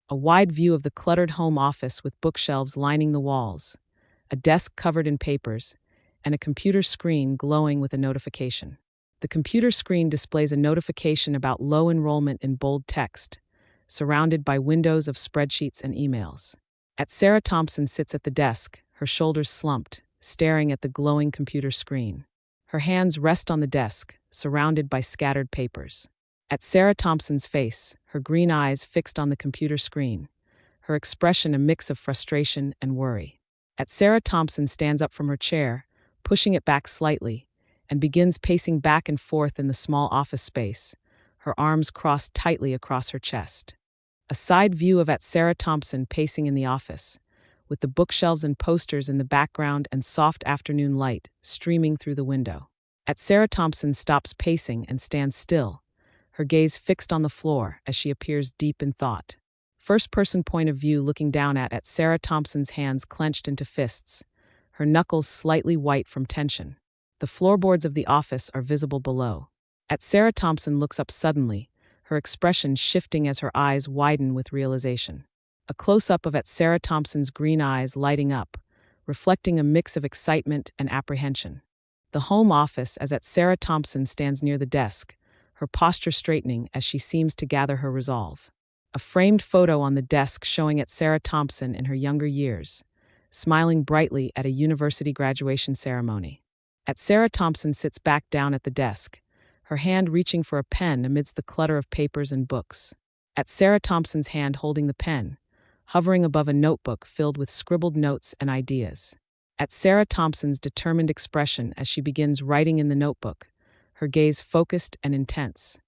A wide view of the cluttered home office with bookshelves lining the walls, a desk covered in papers, and a computer screen glowing with a notification. The computer screen displays a notification about low enrollment in bold text, surrounded by windows of spreadsheets and emails. Sarah Thompson sits at the desk, her shoulders slumped, staring at the glowing computer screen. Her hands rest on the desk, surrounded by scattered papers. Sarah Thompson's face, her green eyes fixed on the computer screen, her expression a mix of frustration and worry. Sarah Thompson stands up from her chair, pushing it back slightly, and begins pacing back and forth in the small office space, her arms crossed tightly across her chest. A side view of Sarah Thompson pacing in the office, with the bookshelves and posters in the background and soft afternoon light streaming through the window. Sarah Thompson stops pacing and stands still, her gaze fixed on the floor as she appears deep in thought. First-person point of view looking down at Sarah Thompson's hands clenched into fists, her knuckles slightly white from tension. The floorboards of the office are visible below. Sarah Thompson looks up suddenly, her expression shifting as her eyes widen with realization. A close-up of Sarah Thompson's green eyes lighting up, reflecting a mix of excitement and apprehension. The home office as Sarah Thompson stands near the desk, her posture straightening as she seems to gather her resolve. A framed photo on the desk showing Sarah Thompson in her younger years, smiling brightly at a university graduation ceremony. Sarah Thompson sits back down at the desk, her hand reaching for a pen amidst the clutter of papers and books. Sarah Thompson's hand holding the pen, hovering above a notebook filled with scribbled notes and ideas. Sarah Thompson's determined expression as she begins writing in the notebook, her gaze focused and intense.